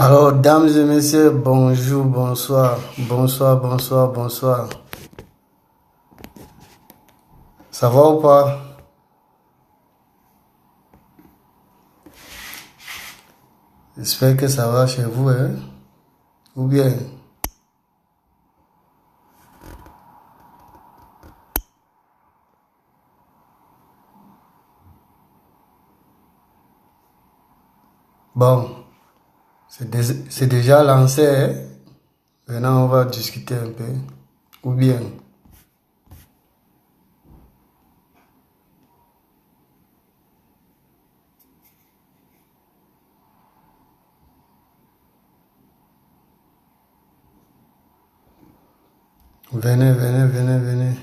Alors, dames et messieurs, bonjour, bonsoir, bonsoir, bonsoir, bonsoir. Ça va ou pas? J'espère que ça va chez vous, hein? Ou bien? Bon, c'est déjà lancé, hein? Maintenant, on va discuter un peu. Ou bien? Venez, venez, venez, venez.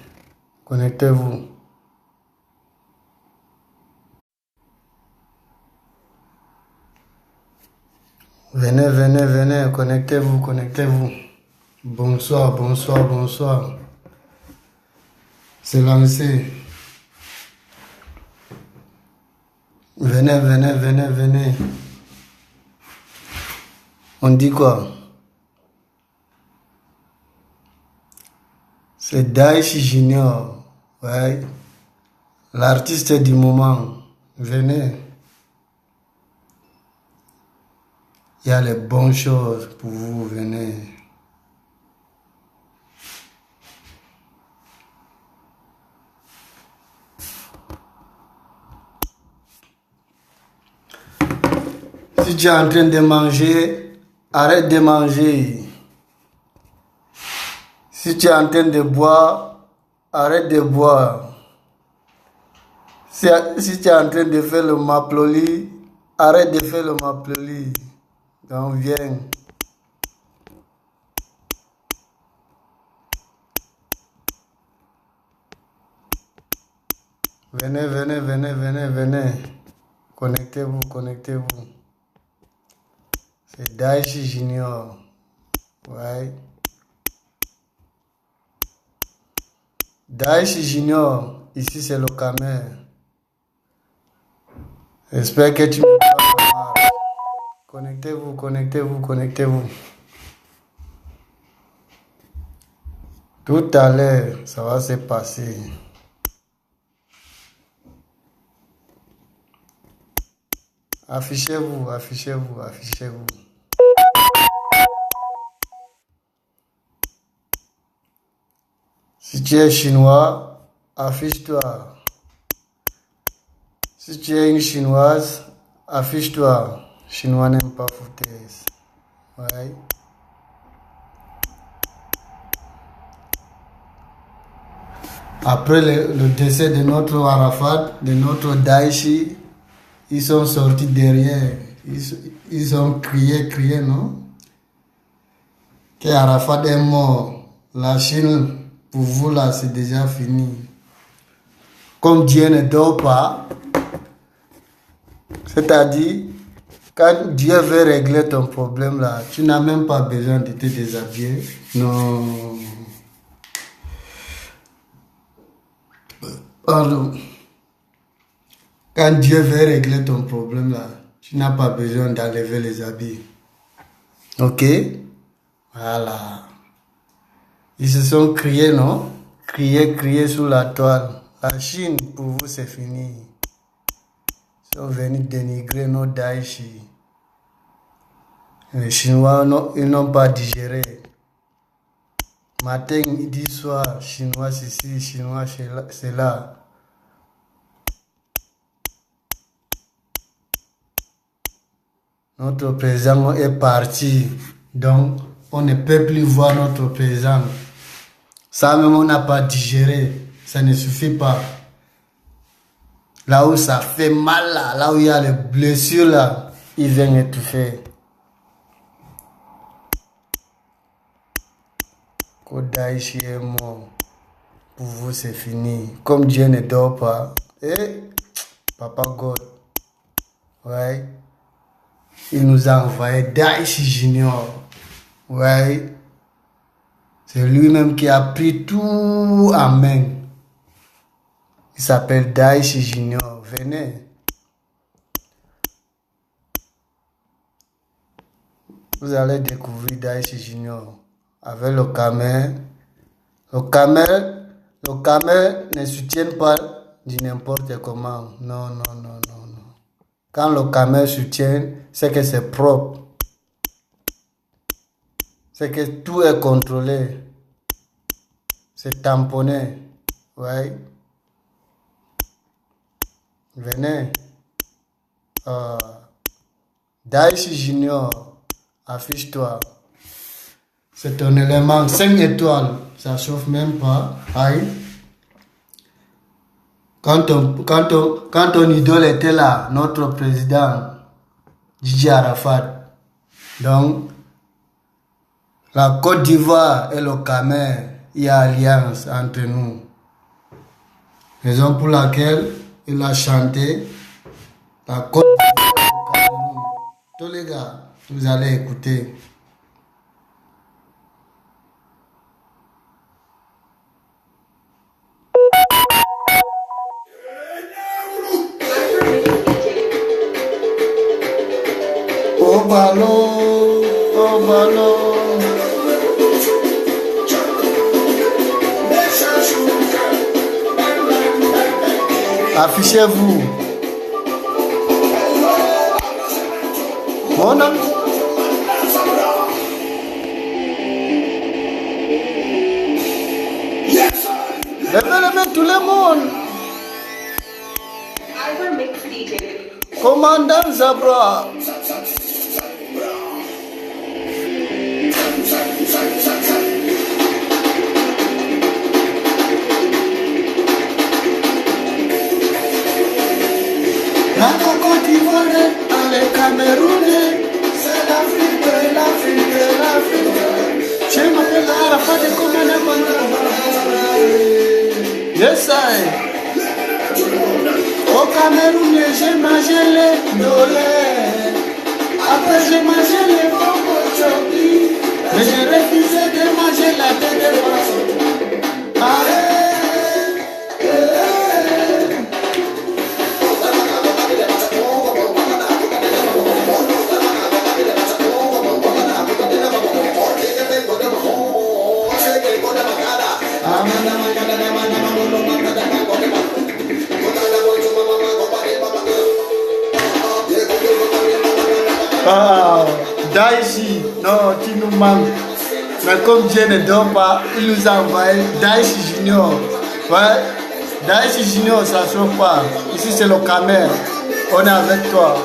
Connectez-vous. Venez, venez, venez. Connectez-vous, connectez-vous. Bonsoir, bonsoir, bonsoir. C'est lancé. Venez, venez, venez, venez. On dit quoi? C'est Daichi Junior. Ouais. L'artiste du moment. Venez. Il y a les bonnes choses pour vous. Venez. Si tu es en train de manger, arrête de manger. Si tu es en train de boire, arrête de boire. Si tu es en train de faire le maploli, arrête de faire le maploli. Donc viens. Venez, venez, venez, venez, venez. Connectez-vous, connectez-vous. C'est Daichi Junior. Ouais. Daichi Junior. Ici, c'est le Camer. J'espère que tu me parles. Connectez-vous, connectez-vous, connectez-vous. Tout à l'heure, ça va se passer. Affichez-vous, affichez-vous, affichez-vous. Si tu es chinois, affiche-toi. Si tu es une chinoise, affiche-toi. Chinois n'aime pas foutaise. Ouais. Après le décès de notre Arafat, de notre Daichi, ils sont sortis derrière. Ils ont crié, crié, non? Que Arafat est mort. La Chine, pour vous là, c'est déjà fini. Comme Dieu ne dort pas, c'est-à-dire, quand Dieu veut régler ton problème là, tu n'as même pas besoin de te déshabiller. Non. Pardon. Quand Dieu veut régler ton problème là, tu n'as pas besoin d'enlever les habits. Ok? Voilà. Ils se sont criés, non? Criés, criés sous la toile. La Chine, pour vous, c'est fini. Ils sont venus dénigrer nos Daichi. Les Chinois, ils n'ont pas digéré. Matin, midi, soir, Chinois ici, Chinois c'est là. Notre président est parti. Donc, on ne peut plus voir notre président. Ça même, on n'a pas digéré. Ça ne suffit pas. Là où ça fait mal, là où il y a les blessures, là, ils viennent étouffer. Kodaichi est mort. Pour vous, c'est fini. Comme Dieu ne dort pas. Et Papa God. Ouais. Il nous a envoyé Daichi Junior. Ouais. C'est lui-même qui a pris tout en main. Il s'appelle Daichi Junior. Venez. Vous allez découvrir Daichi Junior avec le Camer. Le Camer ne soutient pas du n'importe comment. Non, non, non, non, non. Quand le Camer soutient, c'est que c'est propre. C'est que tout est contrôlé. C'est tamponné. Ouais. Venez. Daichi Junior, affiche-toi. C'est un élément 5 étoiles. Ça chauffe même pas. Aïe. Quand ton idole était là, notre président, Gigi Arafat. Donc, la Côte d'Ivoire et le Camer, il y a alliance entre nous. Raison pour laquelle il a chanté la Côte d'Ivoire et le Cameroun. Tous les gars, vous allez écouter. Au ballon, au ballon. Affichez-vous. Mon ami. Levez tout le monde. Commandant Zabra. La Côte d'Ivoire, le Cameroun, c'est l'Afrique, l'Afrique, l'Afrique. Je m'appelle Arafat de Commandant. Yes, I. Au Cameroun, j'ai mangé les dolés. Après, j'ai mangé les bonbons choquis. Mais j'ai refusé de manger la tête de poisson. Allez. Daichi, non, tu nous manques. Mais comme Dieu ne dort pas, il nous a envoyé Daichi Junior. Ouais, Daichi Junior, ça ne chauffe pas. Ici, c'est le Camer. On est avec toi.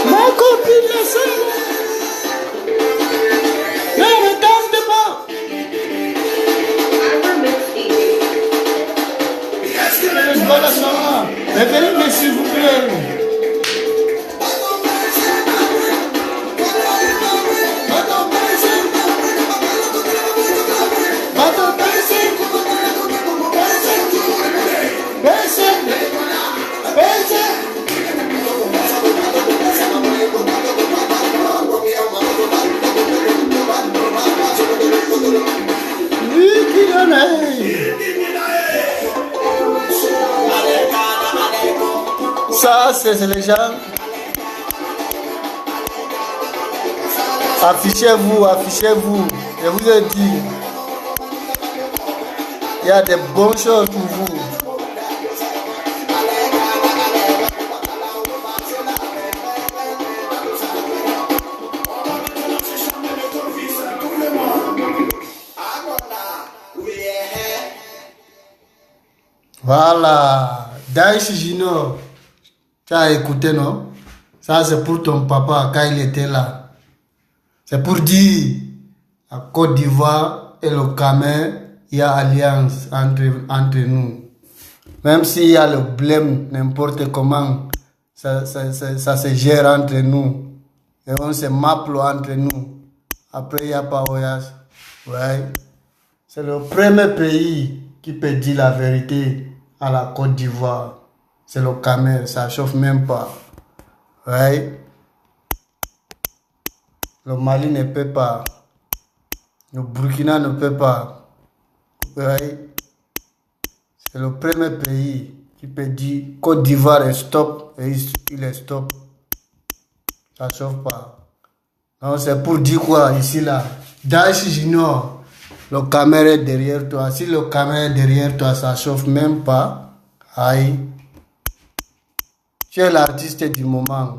Ma copine, la seule. Ne tente pas. Venez, s'il vous plaît. Ça, c'est les gens. Affichez-vous, affichez-vous. Je vous ai dit, il y a des bonnes choses pour vous. Voilà, Daichi Junior. Tu as écouté, non? Ça, c'est pour ton papa quand il était là. C'est pour dire, à Côte d'Ivoire et le Camer, il y a alliance entre nous. Même s'il y a le blême, n'importe comment, ça se gère entre nous. Et on se maple entre nous. Après, il n'y a pas voyage. Ouais. C'est le premier pays qui peut dire la vérité à la Côte d'Ivoire. C'est le Camer, ça chauffe même pas. Ouais. Le Mali ne peut pas. Le Burkina ne peut pas. Ouais. C'est le premier pays qui peut dire Côte d'Ivoire est stop et il est stop. Ça chauffe pas. Non, c'est pour dire quoi ici là? Daesh Junior, le caméra est derrière toi. Si le caméra est derrière toi, ça chauffe même pas. Aïe. Tu es l'artiste du moment.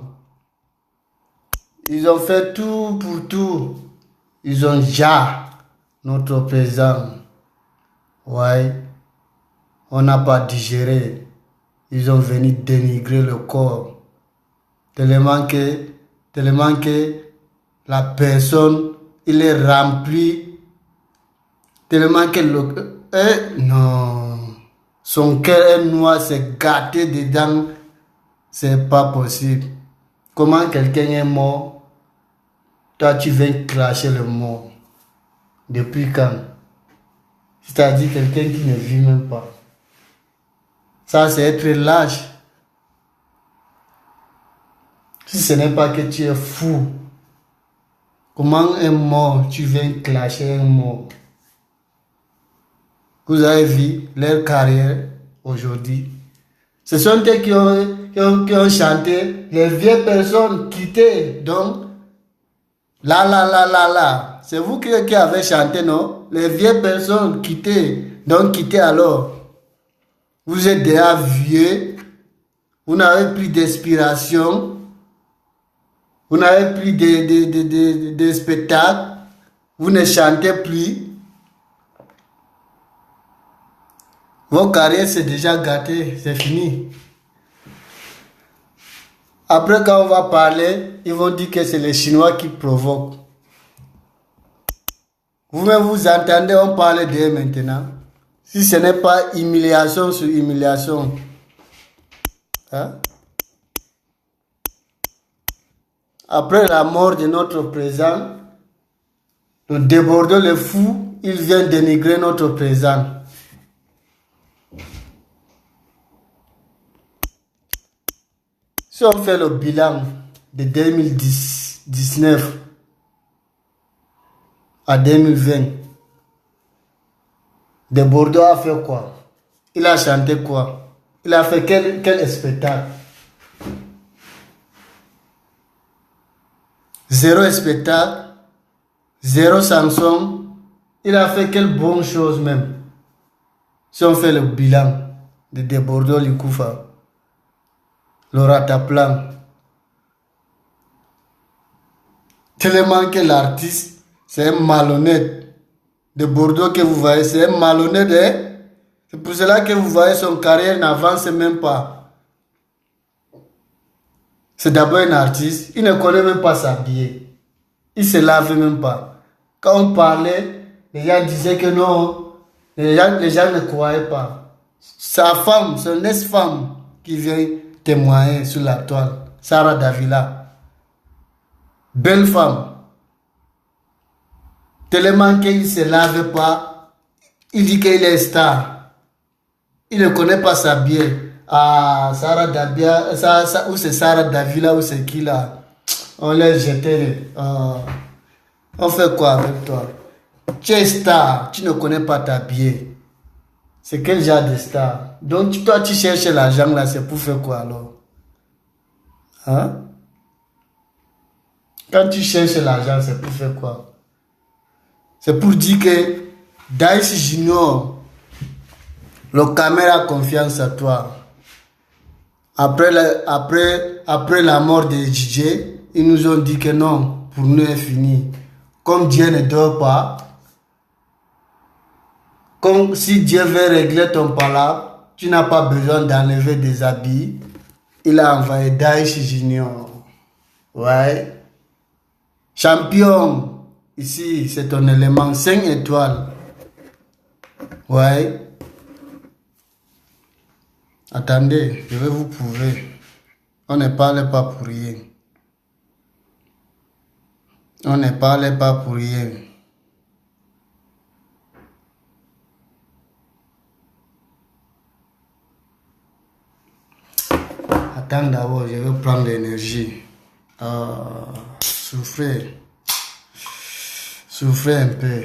Ils ont fait tout pour tout. Ils ont déjà notre président. Ouais. On n'a pas digéré. Ils ont venu dénigrer le corps. Tellement que la personne, il est rempli. Tellement que non. Son cœur est noir, c'est gâté dedans. C'est pas possible. Comment quelqu'un est mort? Toi, tu viens cracher le mort. Depuis quand? C'est-à-dire quelqu'un qui ne vit même pas. Ça, c'est être lâche. Si ce n'est pas que tu es fou, comment un mort, tu viens clasher un mort? Vous avez vu leur carrière aujourd'hui. Ce sont eux qui ont chanté les vieilles personnes quittées. Donc, là. C'est vous qui avez chanté, non? Les vieilles personnes quittées. Donc, quittez alors. Vous êtes déjà vieux. Vous n'avez plus d'inspiration. Vous n'avez plus de spectacles. Vous ne chantez plus. Vos carrières, c'est déjà gâté. C'est fini. Après, quand on va parler, ils vont dire que c'est les Chinois qui provoquent. Vous-même, vous entendez, on parle d'eux maintenant. Si ce n'est pas humiliation sur humiliation. Hein? Après la mort de notre président, le débordeur, le fou, il vient dénigrer notre président. Si on fait le bilan de 2019 à 2020, de Bordeaux a fait quoi? Il a chanté quoi? Il a fait quel spectacle? Zéro spectacle, zéro chanson. Il a fait quelle bonne chose même? Si on fait le bilan de Bordeaux Likoufa, le rataplan, tellement que l'artiste, c'est un malhonnête. De Bordeaux que vous voyez, c'est un malhonnête. Hein? C'est pour cela que vous voyez son carrière n'avance même pas. C'est d'abord un artiste, il ne connaît même pas s'habiller. Il se lave même pas. Quand on parlait, les gens disaient que non, les gens ne croyaient pas. Sa femme, son ex-femme qui vient témoigner sur la toile, Sarah Davila. Belle femme. Tellement qu'il ne se lave pas, il dit qu'il est star. Il ne connaît pas s'habiller. Ah, Sarah Davila, ou c'est Sarah Davila, ou c'est qui là? On l'a jeté. On fait quoi avec toi? Tu es star, tu ne connais pas t'habiller. C'est quel genre de star? Donc toi, tu cherches l'argent là, c'est pour faire quoi alors? Hein? Quand tu cherches l'argent, c'est pour faire quoi? C'est pour dire que Daesh Junior, le caméra a confiance à toi. Après la mort de DJ, ils nous ont dit que non, pour nous est fini. Comme Dieu ne dort pas, comme si Dieu veut régler ton palabre, tu n'as pas besoin d'enlever des habits. Il a envoyé Daesh Junior. Ouais. Champion. Ici, c'est ton élément 5 étoiles. Ouais. Attendez, je vais vous prouver. On ne parle pas pour rien. On ne parle pas pour rien. Attends d'abord, je vais prendre l'énergie. Souffrez. Souffrez un peu.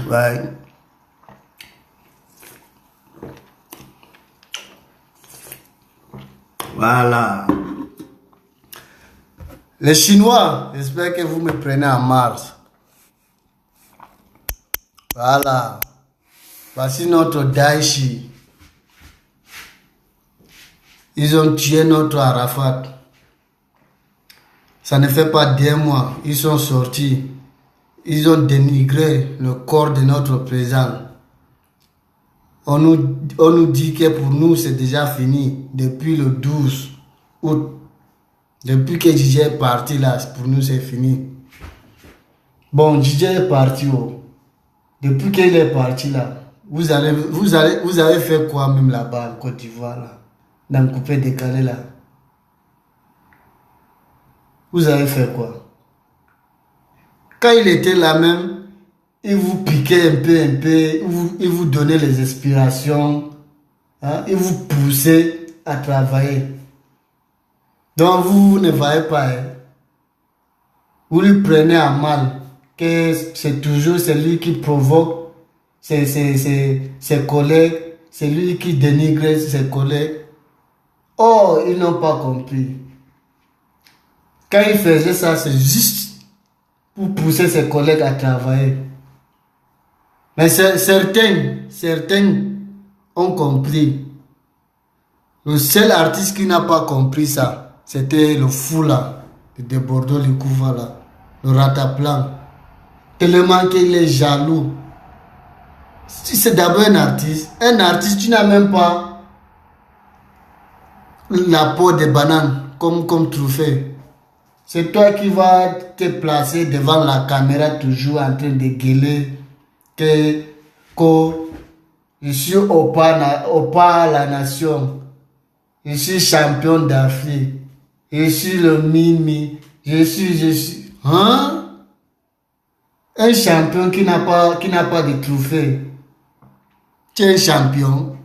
Ouais. Voilà. Les Chinois, j'espère que vous me prenez en Mars. Voilà. Voici notre Daesh. Ils ont tué notre Arafat. Ça ne fait pas 2 mois. Ils sont sortis. Ils ont dénigré le corps de notre président. On nous dit que pour nous, c'est déjà fini. Depuis le 12 août. Depuis que DJ est parti là, pour nous, c'est fini. Bon, DJ est parti. Oh. Depuis qu'il est parti là, vous avez fait quoi même là-bas en Côte d'Ivoire là? Dans le coupé décalé là. Vous avez fait quoi? Quand il était là même, il vous piquait un peu, il vous donnait les inspirations, hein, il vous poussait à travailler. Donc vous ne voyez pas, hein. Vous lui prenez à mal, que c'est toujours celui qui provoque ses collègues, c'est lui qui dénigre ses collègues. Oh, ils n'ont pas compris. Quand il faisait ça, c'est juste pour pousser ses collègues à travailler. Mais certains ont compris. Le seul artiste qui n'a pas compris ça, c'était le fou là, de Bordeaux, le Kouva là, le Rataplan. Tellement qu'il est jaloux. Si c'est d'abord un artiste, tu n'as même pas la peau de banane comme trophée. C'est toi qui vas te placer devant la caméra toujours en train de gueuler que je suis au pas la nation. Je suis champion d'Afrique. Je suis le Mimi. Je suis. Hein? Un champion qui n'a pas de trophée. Tu es un champion.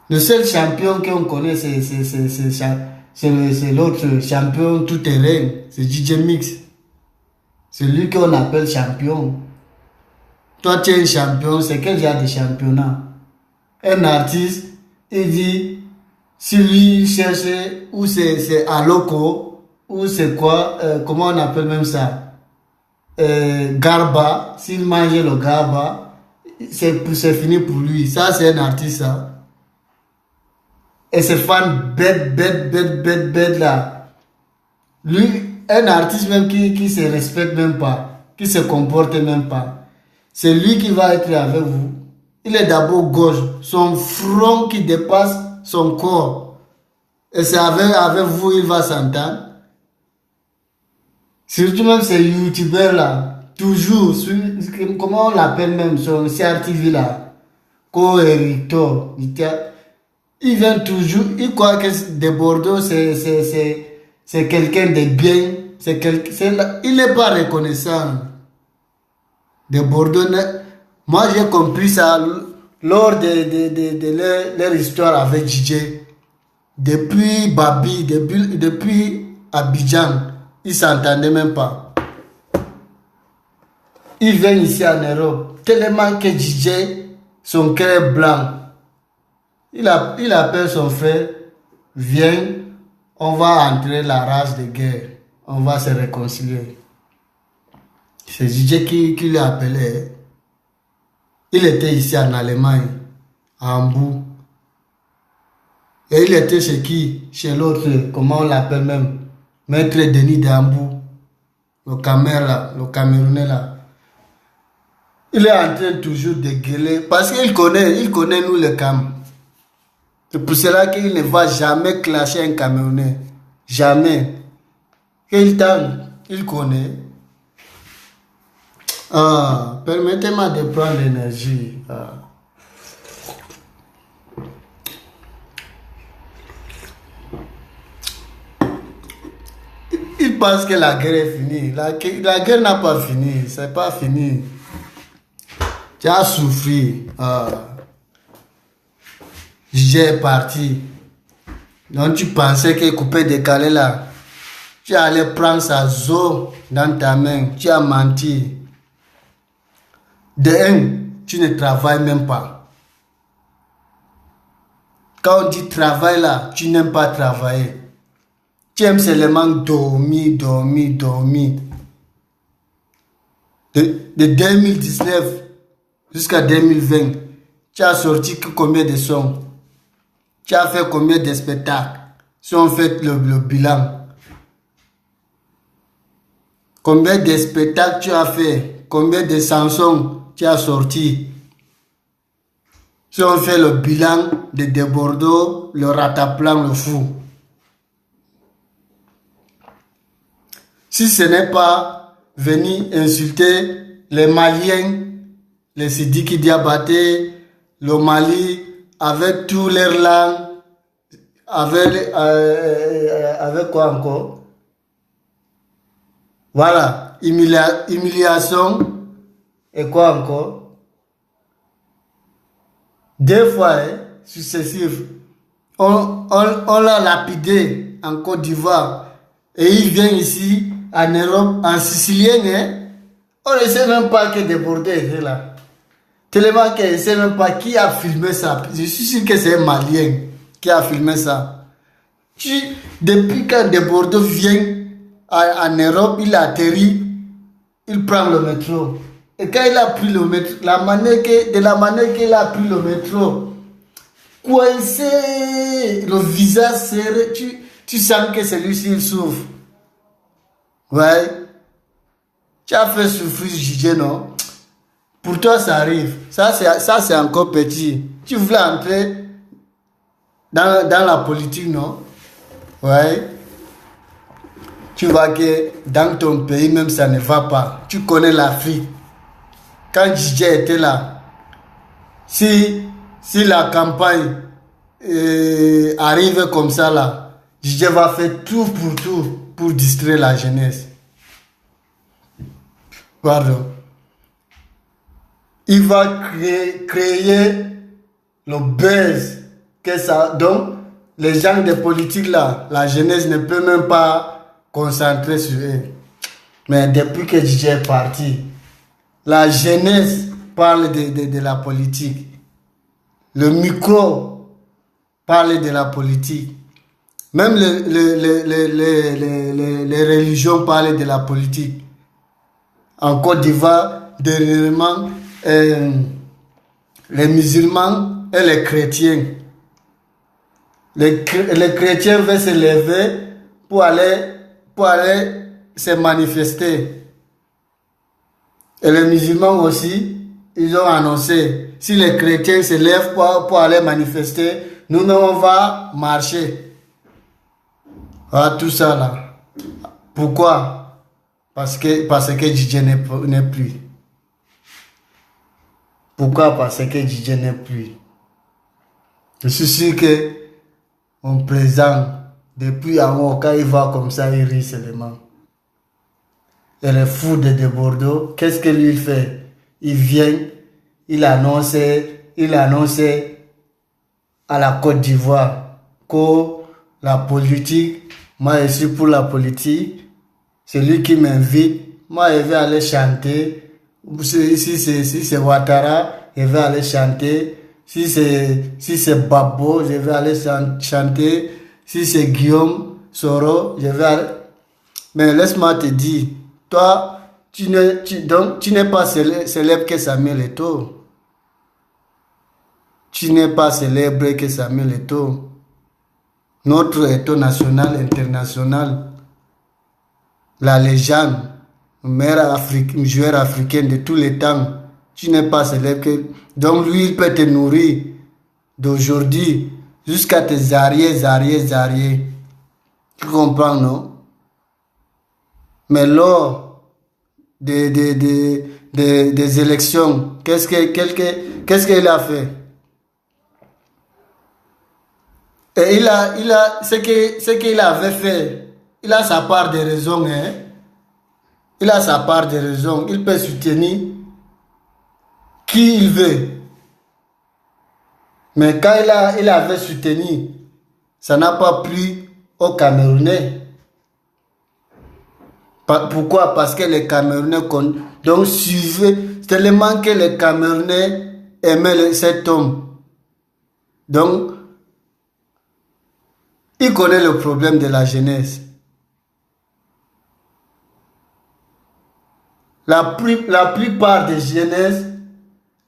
Le seul champion qu'on connaît, c'est l'autre champion tout-terrain. C'est DJ Mix. C'est lui qu'on appelle champion. Toi, tu es un champion. C'est quel genre de championnat? Un artiste, il dit, si lui cherche, ou c'est à loco, ou c'est quoi, comment on appelle même ça? Garba. S'il mange le garba, c'est fini pour lui. Ça, c'est un artiste, ça. Et ces fans bête là. Lui, un artiste même qui se respecte même pas, qui se comporte même pas. C'est lui qui va être avec vous. Il est d'abord gauche, son front qui dépasse son corps. Et c'est avec vous il va s'entendre. Surtout même ces youtubeurs là, toujours, comment on l'appelle même, son CRTV là, Co-Hérito. Il vient toujours, il croit que de Bordeaux c'est quelqu'un de bien, il n'est pas reconnaissant. De Bordeaux, moi j'ai compris ça lors de leur histoire avec DJ. Depuis Babi, depuis Abidjan, ils ne s'entendaient même pas. Ils viennent ici en Europe, tellement que DJ, son cœur est blanc. Il appelle son frère, viens, on va entrer la race de guerre, on va se réconcilier. C'est DJ qui l'a appelé. Il était ici en Allemagne, à Hambourg. Et il était chez qui? Chez l'autre, comment on l'appelle même? Maître Denis de Hambourg, le Camerounais là. Il est en train toujours de gueuler parce qu'il connaît nous les Cam. C'est pour cela qu'il ne va jamais clasher un Camerounais. Jamais. Il connaît. Ah, permettez-moi de prendre l'énergie. Ah. Il pense que la guerre est finie. La guerre n'a pas fini. C'est pas fini. Tu as souffert. Ah. J'ai parti. Donc tu pensais que coupé décalé là, tu allais prendre sa zo dans ta main. Tu as menti. De un, tu ne travailles même pas. Quand on dit travail là, tu n'aimes pas travailler. Tu aimes seulement dormir. De 2019 jusqu'à 2020, tu as sorti combien de sons? Tu as fait combien de spectacles? Si on fait le bilan. Combien de spectacles tu as fait? Combien de chansons tu as sorti? Si on fait le bilan de Bordeaux, le Rataplan, le Fou. Si ce n'est pas venir insulter les Maliens, les Sidiki Diabaté, le Mali, avec tous leurs langues, avec quoi encore? Voilà, humiliation et quoi encore? Deux fois successifs, on l'a lapidé en Côte d'Ivoire et il vient ici en Europe, en sicilien, on ne sait même pas que Bordeaux était là. Tellement qu'on ne sait même pas qui a filmé ça. Je suis sûr que c'est un Malien qui a filmé ça. Depuis quand Bordeaux vient en Europe, il atterrit, il prend le métro. Et quand il a pris le métro, de la manière qu'il a pris le métro, coincé, le visage serré, tu sens que celui-ci il souffre. Ouais. Tu as fait souffrir JJ, non? Pour toi, ça arrive. Ça, c'est encore petit. Tu voulais entrer dans la politique, non? Ouais. Tu vois que dans ton pays, même ça ne va pas. Tu connais l'Afrique. Quand JJ était là, si la campagne arrive comme ça là, JJ va faire tout pour distraire la jeunesse. Pardon. Il va créer le buzz que ça. Donc, les gens de politique là, la jeunesse ne peut même pas concentrer sur eux. Mais depuis que JJ est parti, la jeunesse parle de la politique. Le micro parle de la politique. Même les religions parlent de la politique. En Côte d'Ivoire, dernièrement, les musulmans et les chrétiens. Les chrétiens veulent se lever pour aller se manifester. Et les musulmans aussi, ils ont annoncé, si les chrétiens se lèvent pour aller manifester, nous-mêmes on va marcher. Ah, tout ça là. Pourquoi? Parce que JJ n'est plus. Pourquoi? Parce que JJ n'est plus. Je suis sûr que mon président, depuis en haut, quand il va comme ça, il rit seulement. Et le fou de Bordeaux, qu'est-ce que lui fait? Il vient, il annonce à la Côte d'Ivoire que la politique, moi je suis pour la politique, c'est lui qui m'invite, moi je vais aller chanter, si c'est Ouattara, je vais aller chanter, si c'est Babo, je vais aller chanter, si c'est Guillaume Soro, je vais aller... Mais laisse-moi te dire, toi, tu n'es pas célèbre que Samuel Eto'o. Tu n'es pas célèbre que Samuel Eto'o. Notre Eto'o national, international, la légende, le meilleur joueur africain de tous les temps. Tu n'es pas célèbre que... Donc lui, il peut te nourrir d'aujourd'hui jusqu'à tes arrières. Tu comprends, non? Mais lors des élections, qu'est-ce qu'il a fait? Et ce qu'il avait fait, il a sa part de raison, hein? Il a sa part de raison. Il peut soutenir qui il veut. Mais quand il avait soutenu, ça n'a pas plu aux Camerounais. Pourquoi? Parce que les Camerounais donc suivaient tellement que les Camerounais aimaient cet homme. Donc, Il connaît le problème de la jeunesse. La plupart des jeunesses,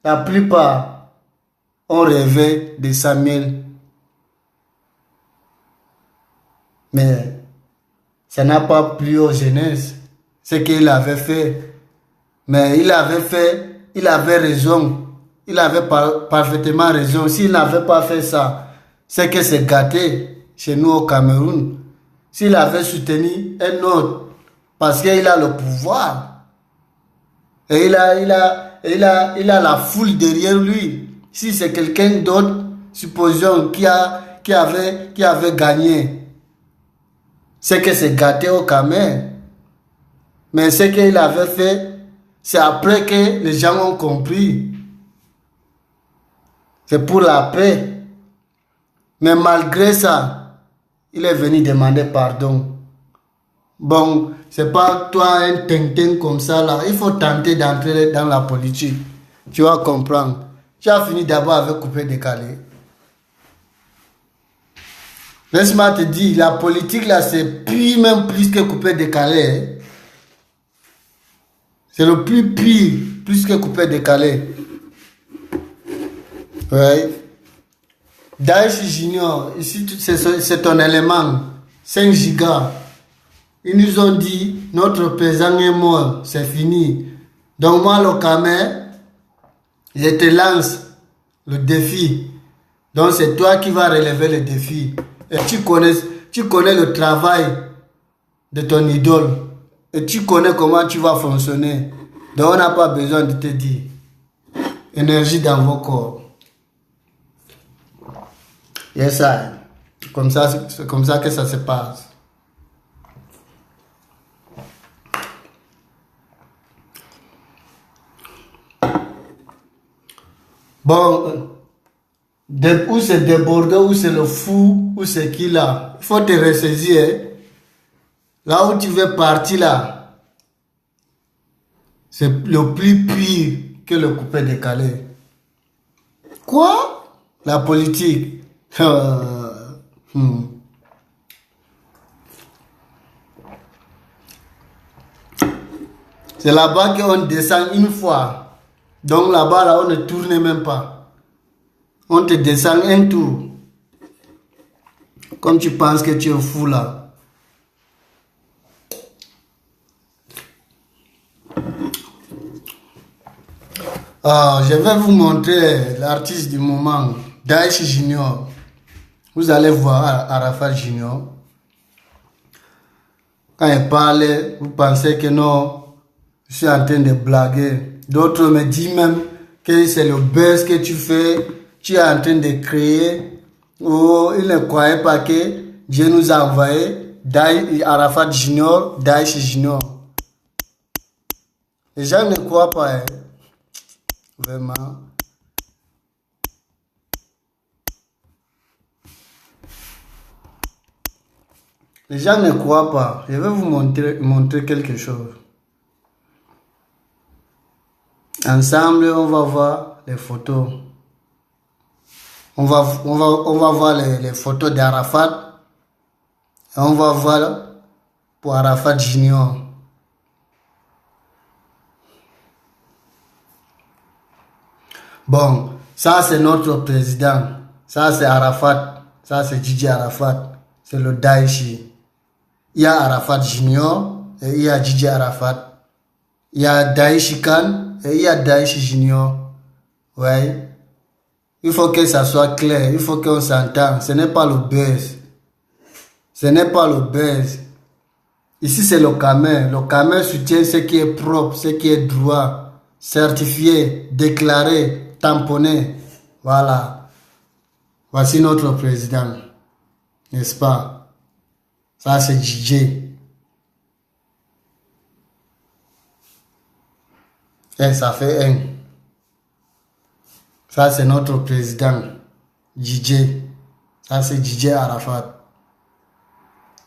la plupart ont rêvé de Samuel. Mais ça n'a pas plu aux jeunesses, ce qu'il avait fait. Mais il avait raison. Il avait parfaitement raison. S'il n'avait pas fait ça, c'est que c'est gâté chez nous au Cameroun. S'il avait soutenu un autre, parce qu'il a le pouvoir, et il a la foule derrière lui. Si c'est quelqu'un d'autre, supposons, qui avait gagné, c'est que c'est gâté au Cameroun. Mais ce qu'il avait fait, c'est après que les gens ont compris. C'est pour la paix. Mais malgré ça, il est venu demander pardon. Bon, c'est pas toi un tintin comme ça là. Il faut tenter d'entrer dans la politique. Tu vas comprendre. Tu as fini d'abord avec coupé décalé. Laisse-moi te dire, la politique là, c'est même plus que coupé décalé. C'est le plus pire, plus que coupé décalé. Ouais. Daesh Junior, ici c'est ton élément. 5 gigas. Ils nous ont dit, notre président est mort, c'est fini. Donc moi, le Cameroun, je te lance le défi. Donc c'est toi qui vas relever le défi. Et tu connais le travail de ton idole. Et tu connais comment tu vas fonctionner. Donc on n'a pas besoin de te dire. Énergie dans vos corps. Yes, ça. C'est comme ça que ça se passe. Bon, où c'est débordé, où c'est le fou, où c'est qui là. Il faut te ressaisir. Hein? Là où tu veux partir là, c'est le plus pire que le coupé décalé. Quoi? La politique. C'est là-bas qu'on descend une fois. Donc là-bas, là, on ne tourne même pas. On te descend un tour. Comme tu penses que tu es fou là. Je vais vous montrer l'artiste du moment, Daesh Junior. Vous allez voir Arafat Junior. Quand il parle, vous pensez que non, je suis en train de blaguer. D'autres me disent même que c'est le buzz que tu fais, tu es en train de créer. Oh, ils ne croyaient pas que Dieu nous a envoyé Arafat Junior, Daesh Junior. Les gens ne croient pas, hein. Vraiment. Les gens ne croient pas. Je vais vous montrer quelque chose. Ensemble, on va voir les photos. On va voir les photos d'Arafat. Et on va voir pour Arafat Junior. Bon, ça c'est notre président. Ça c'est Arafat. Ça c'est Gigi Arafat. C'est le Daeshi. Il y a Arafat Junior et il y a Gigi Arafat. Il y a Daeshi Khan et il y a Daeshi Junior. Ouais. Il faut que ça soit clair. Il faut qu'on s'entende. Ce n'est pas le buzz. Ce n'est pas le buzz. Ici c'est le Cameroun. Le Cameroun soutient ce qui est propre, ce qui est droit, certifié, déclaré, tamponné. Voilà. Voici notre président. N'est-ce pas? Ça, c'est DJ. Et ça fait un. Ça, c'est notre président. DJ. Ça, c'est DJ Arafat.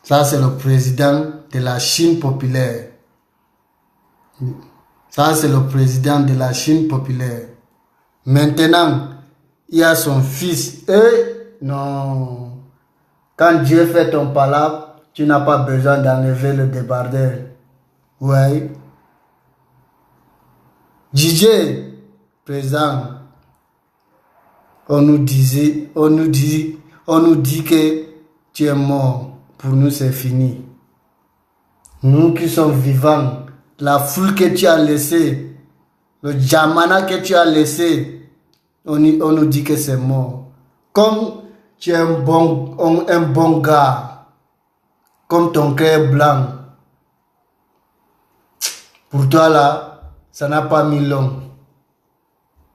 Ça, c'est le président de la Chine populaire. Ça, c'est le président de la Chine populaire. Maintenant, il y a son fils. Non. Quand Dieu fait ton palabre, tu n'as pas besoin d'enlever le débardeur. Ouais. DJ, présent. On nous dit que tu es mort. Pour nous, c'est fini. Nous qui sommes vivants, la foule que tu as laissée, le Jamana que tu as laissé, on nous dit que c'est mort. Comme tu es un bon gars, comme ton cœur est blanc, pour toi là, ça n'a pas mis long.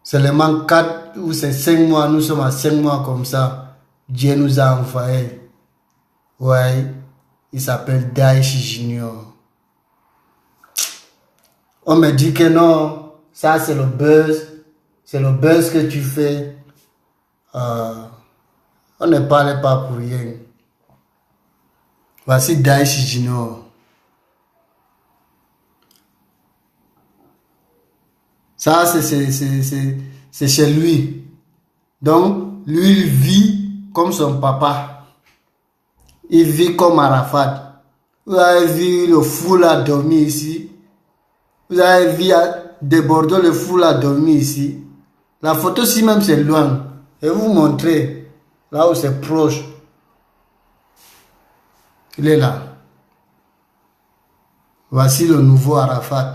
Seulement 4 ou 5 mois, nous sommes à 5 mois comme ça. Dieu nous a envoyé. Ouais, il s'appelle Daichi Junior. On me dit que non, ça c'est le buzz. C'est le buzz que tu fais. On ne parle pas pour rien. Voici Daichi Junior. Ça, c'est chez lui. Donc, lui, il vit comme son papa. Il vit comme Arafat. Vous avez vu le fou là dormir ici. Vous avez vu de Bordeaux le fou là dormir ici. La photo si même c'est loin. Je vais vous montrer là où c'est proche. Il est là. Voici le nouveau Arafat.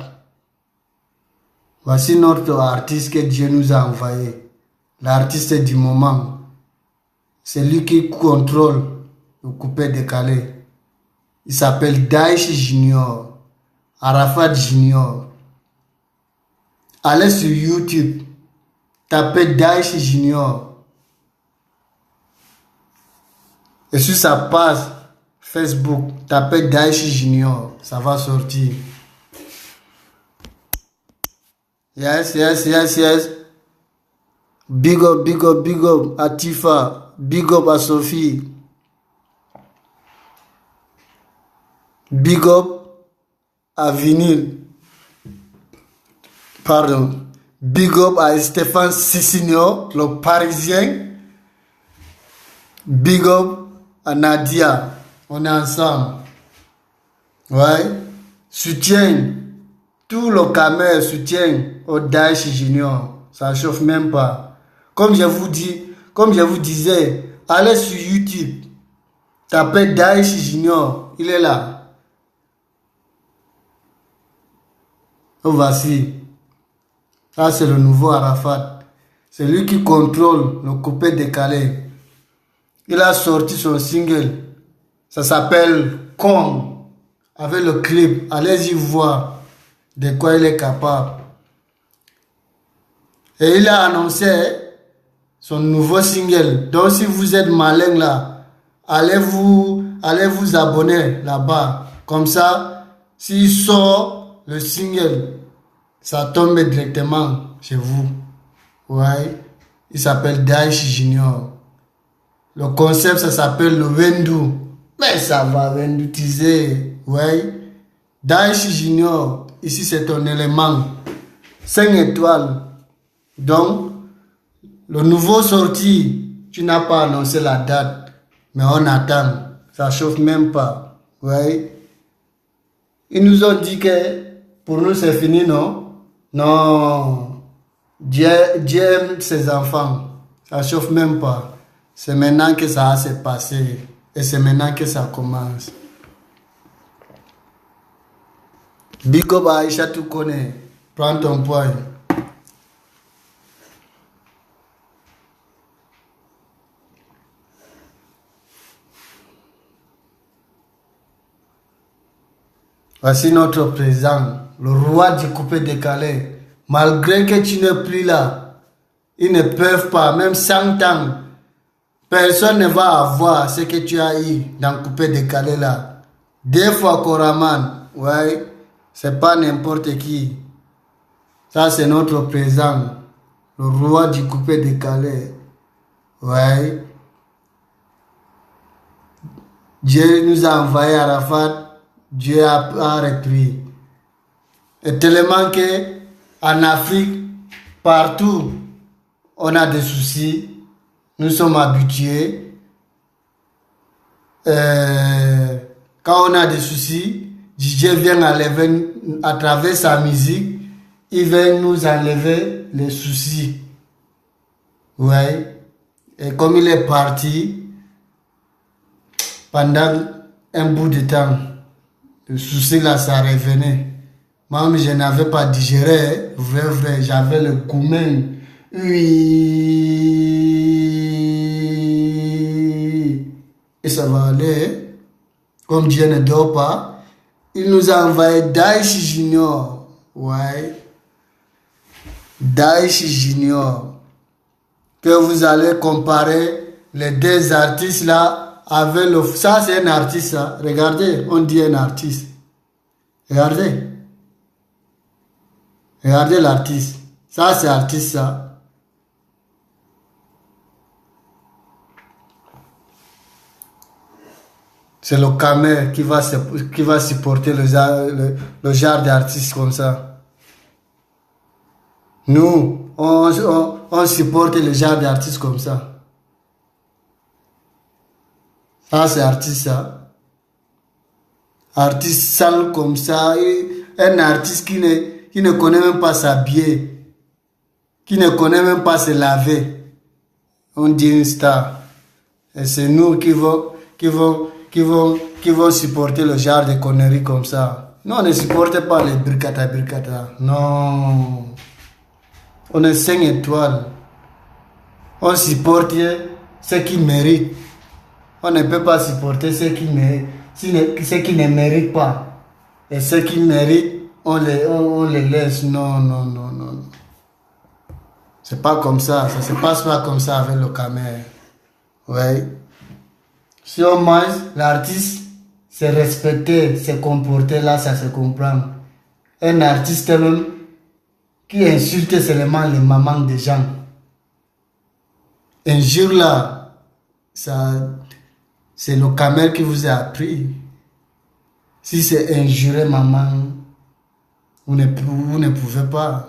Voici notre artiste que Dieu nous a envoyé. L'artiste du moment. C'est lui qui contrôle le coupé-décalé. Il s'appelle Daichi Junior. Arafat Junior. Allez sur YouTube. Tapez Daichi Junior. Et sur sa page Facebook, tapez Daichi Junior. Ça va sortir. Yes. Big up à Tifa. Big up à Sophie. Big up à Vinyl. Pardon. Big up à Stéphane Sissigno, le Parisien. Big up à Nadia. On est ensemble. Ouais. Soutien. Tout le caméra soutient au Daichi Junior. Ça chauffe même pas. Comme je vous disais, allez sur YouTube. Tapez Daichi Junior. Il est là. Oh, voici. Ça, c'est le nouveau Arafat. C'est lui qui contrôle le coupé décalé. Il a sorti son single. Ça s'appelle Comme. Avec le clip. Allez-y voir de quoi il est capable. Et il a annoncé son nouveau single. Donc si vous êtes malin là, allez vous abonner là-bas. Comme ça, s'il sort le single, ça tombe directement chez vous. Ouais. Il s'appelle Daichi Junior. Le concept, ça s'appelle le Wendu. Mais ça va Wendutiser. Ouais. Daichi Junior. Ici, c'est ton élément. 5 étoiles. Donc, le nouveau sorti, tu n'as pas annoncé la date. Mais on attend. Ça chauffe même pas. Ouais. Ils nous ont dit que pour nous, c'est fini, non? Non. Dieu aime ses enfants. Ça chauffe même pas. C'est maintenant que ça va se passer. Et c'est maintenant que ça commence. Big up Aïcha, tu connais. Prends ton point. Voici notre président, le roi du coupé décalé. Malgré que tu n'es plus là, ils ne peuvent pas, même 100 ans, personne ne va avoir ce que tu as eu dans le coupé décalé là. Des fois Koraman, ouais. C'est pas n'importe qui. Ça, c'est notre président. Le roi du coupé décalé. Ouais. Dieu nous a envoyé à Arafat. Dieu a repris. Et tellement que en Afrique, partout, on a des soucis. Nous sommes habitués. quand on a des soucis, DJ vient enlever à travers sa musique, il vient nous enlever les soucis. Ouais. Et comme il est parti pendant un bout de temps, le souci là, ça revenait. Moi, je n'avais pas digéré, vrai, j'avais le gourmet. Oui. Et ça va aller. Comme Dieu ne dort pas, il nous a envoyé Daesh Junior. Ouais. Daesh Junior. Que vous allez comparer les deux artistes là avec le... Ça, c'est un artiste, ça. Regardez, on dit un artiste. Regardez. Regardez l'artiste. Ça, c'est artiste, ça. C'est le Camer qui va supporter le genre d'artiste comme ça. Nous, on supporte le genre d'artiste comme ça. Ça, c'est artiste, ça. Artiste sale comme ça. Un artiste qui ne connaît même pas s'habiller. Qui ne connaît même pas se laver. On dit une star. Et c'est nous qui vont supporter le genre de conneries comme ça. Non, on ne supporte pas les birkata. Non. On est 5 étoiles. On supporte ce qui mérite. On ne peut pas supporter ce qui ne mérite pas. Et ceux qui méritent, on les laisse. Non. C'est pas comme ça. Ça se passe pas comme ça avec le Camer. Ouais. Si on mange, l'artiste se respecter, se comporter, là, ça se comprend. Un artiste même qui insulte seulement les mamans des gens. Un jour là, c'est le Camer qui vous a appris. Si c'est injurer maman, vous ne pouvez pas.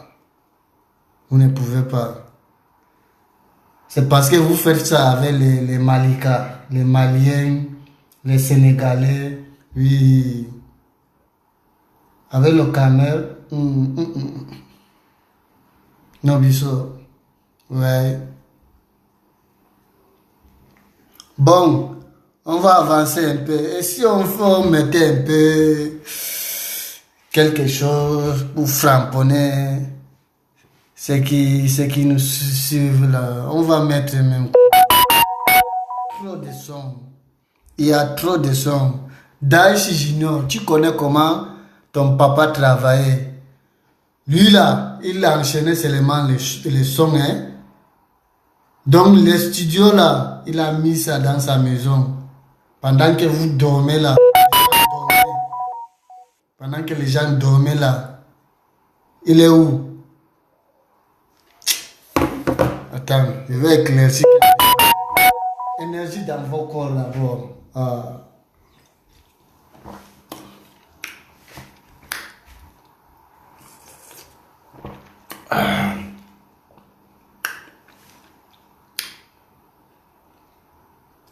Vous ne pouvez pas. C'est parce que vous faites ça avec les Malikas, les Maliens, les Sénégalais, oui. Avec le Camer, non, biso. Ouais. Bon, on va avancer un peu. Et si on mettait un peu quelque chose pour framponner ceux qui nous suivent là, on va mettre même trop de sons. Il y a trop de sons. Daesh Junior, tu connais comment ton papa travaillait. Lui là, il a enchaîné seulement les sons. Hein? Donc le studio là, il a mis ça dans sa maison. Pendant que vous dormez là. Pendant que les gens dormaient là. Il est où? Attends, je vais éclaircir. Énergie dans vos corps d'abord.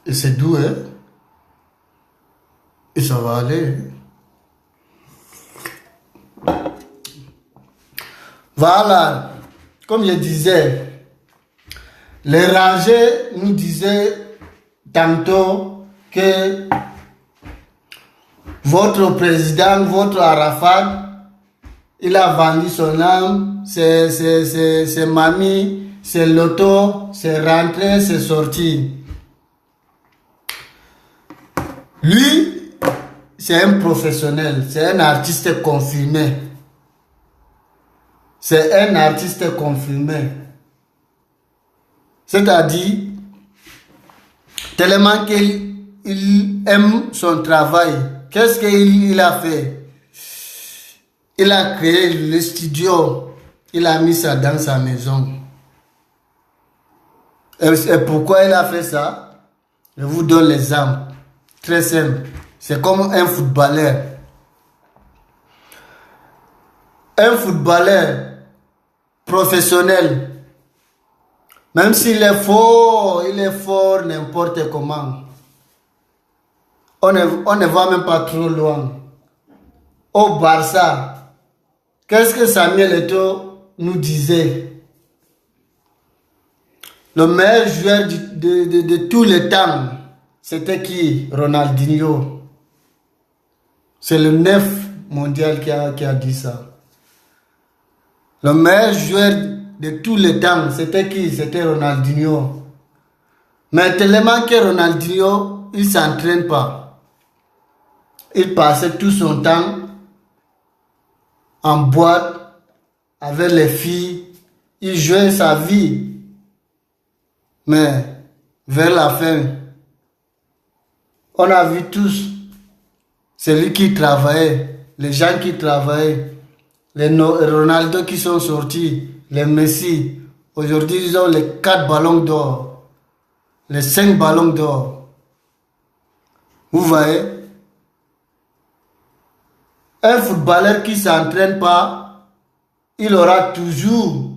Et c'est doux, hein? Et ça va aller. Voilà. Comme je disais, les rangers nous disaient tantôt que votre président, votre Arafat, il a vendu son âme, c'est mamie, c'est loto, c'est rentré, c'est sorti. Lui, c'est un professionnel, c'est un artiste confirmé. C'est un artiste confirmé. C'est-à-dire, tellement qu'il aime son travail. Qu'est-ce qu'il a fait? Il a créé le studio. Il a mis ça dans sa maison. Et pourquoi il a fait ça? Je vous donne l'exemple. Très simple. C'est comme un footballeur. Un footballeur professionnel, même s'il est fort, n'importe comment. on ne va même pas trop loin. Au Barça, qu'est-ce que Samuel Eto'o nous disait? Le meilleur joueur de tous les temps, c'était qui? Ronaldinho. C'est le 9 mondial qui a dit ça. Le meilleur joueur de tous les temps, c'était qui? C'était Ronaldinho. Mais tellement que Ronaldinho, il ne s'entraîne pas. Il passait tout son temps en boîte avec les filles. Il jouait sa vie. Mais vers la fin, on a vu tous celui qui travaillait, les gens qui travaillaient, les Ronaldo qui sont sortis, les Messi. Aujourd'hui, ils ont les 4 ballons d'or, les 5 ballons d'or. Vous voyez? Un footballeur qui ne s'entraîne pas, il aura toujours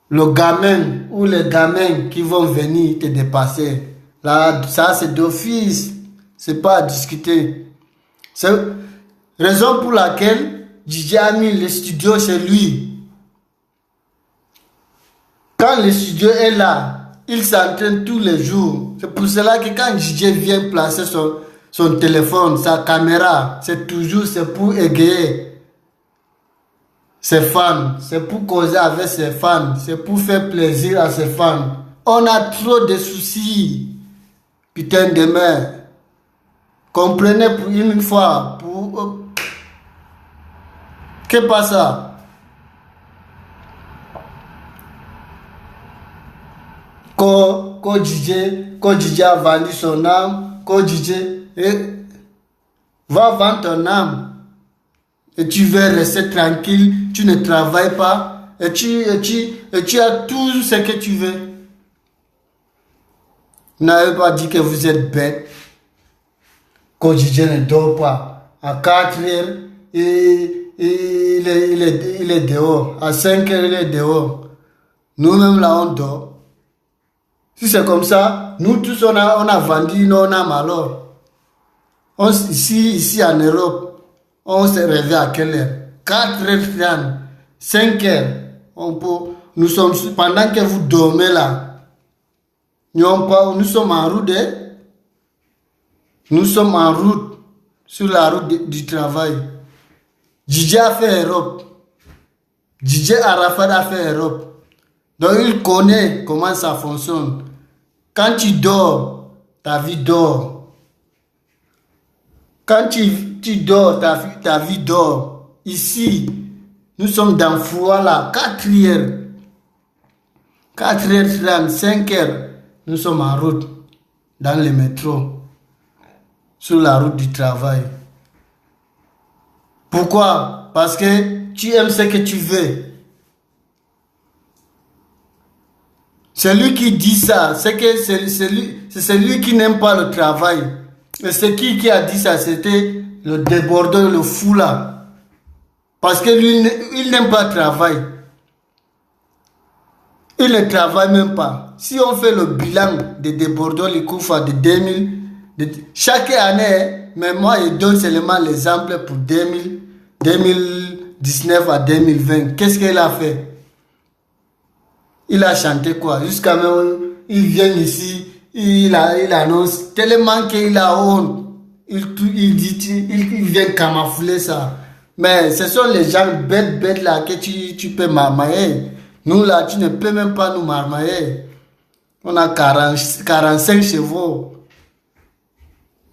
le gamin ou les gamins qui vont venir te dépasser. Là, ça c'est d'office. C'est pas à discuter. C'est la raison pour laquelle DJ a mis le studio chez lui. Quand le studio est là, il s'entraîne tous les jours. C'est pour cela que quand DJ vient placer son téléphone, sa caméra, c'est pour égayer ses fans, c'est pour causer avec ses fans, c'est pour faire plaisir à ses fans. On a trop de soucis. Putain de merde. Comprenez pour une fois. Qu'est-ce pas ça? Quand DJ a vendu son âme, quand DJ va vendre ton âme. Et tu veux rester tranquille, tu ne travailles pas, et tu as tout ce que tu veux. Vous n'avez pas dit que vous êtes bête. Quand DJ ne dort pas, à 4 heures, il est dehors. À 5 heures, il est dehors. Nous-mêmes là, on dort. Si c'est comme ça, nous tous, on a vendu nos âmes alors. Ici en Europe, on se réveille à quelle heure? 4 heures, 5 heures. Nous sommes, pendant que vous dormez là, nous sommes en route. Nous sommes en route, sur la route du travail. DJ a fait Europe. DJ Arafat a fait Europe. Donc il connaît comment ça fonctionne. Quand tu dors, ta vie dort. Quand tu dors, ta vie dort. Ici, nous sommes dans froid là, 4 heures. 4 heures 30, 5 heures. Nous sommes en route, dans le métro, sur la route du travail. Pourquoi? Parce que tu aimes ce que tu veux. Celui qui dit ça, c'est celui qui n'aime pas le travail. Et c'est qui a dit ça? C'était le débordeur, le fou là. Parce que lui, il n'aime pas le travail. Il ne travaille même pas. Si on fait le bilan de débordeur, les Koufa de 2000, chaque année, mais moi je donne seulement l'exemple pour 2019 à 2020. Qu'est-ce qu'il a fait? Il a chanté quoi? Jusqu'à même, il vient ici, il annonce tellement qu'il a honte. Il vient camoufler ça. Mais ce sont les gens bêtes là que tu peux marmailler. Nous là, tu ne peux même pas nous marmailler. On a 45 chevaux.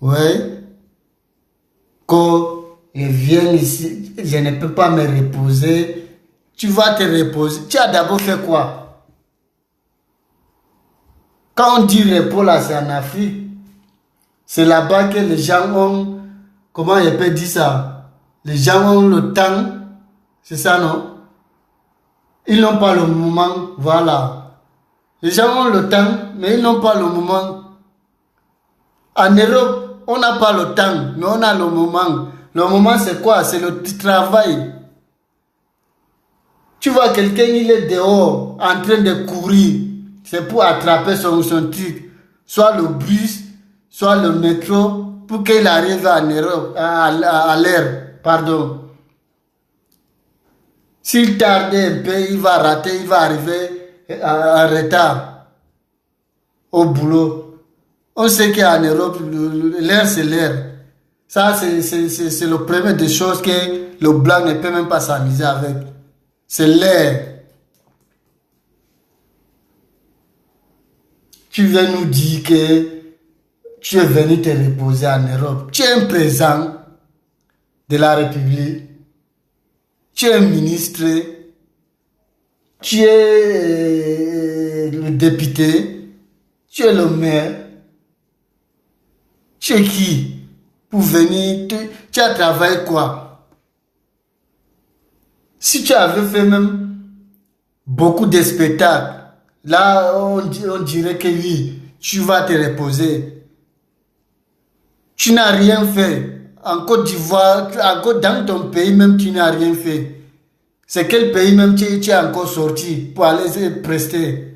Ouais. Quand je viens ici, je ne peux pas me reposer. Tu vas te reposer. Tu as d'abord fait quoi? Quand on dit repos là, c'est en Afrique. C'est là-bas que les gens ont, comment je peux dire ça? Les gens ont le temps. C'est ça, non? Ils n'ont pas le moment. Voilà. Les gens ont le temps, mais ils n'ont pas le moment. En Europe, on n'a pas le temps, mais on a le moment. Le moment, c'est quoi? C'est le travail. Tu vois quelqu'un, il est dehors, en train de courir. C'est pour attraper son truc. Soit le bus, soit le métro, pour qu'il arrive en Europe, à l'heure, pardon. S'il tarde un peu, il va rater, il va arriver en retard au boulot. On sait qu'en Europe, l'heure c'est l'heure. Ça, c'est le premier des choses que le blanc ne peut même pas s'amuser avec. C'est l'heure. Tu viens nous dire que tu es venu te reposer en Europe. Tu es un président de la République. Tu es un ministre. Tu es le député. Tu es le maire. Tu es qui? Pour venir, tu as travaillé quoi? Si tu avais fait même beaucoup de spectacles, là, on dirait que oui, tu vas te reposer. Tu n'as rien fait. En Côte d'Ivoire, dans ton pays même, tu n'as rien fait. C'est quel pays même tu es encore sorti pour aller se prester?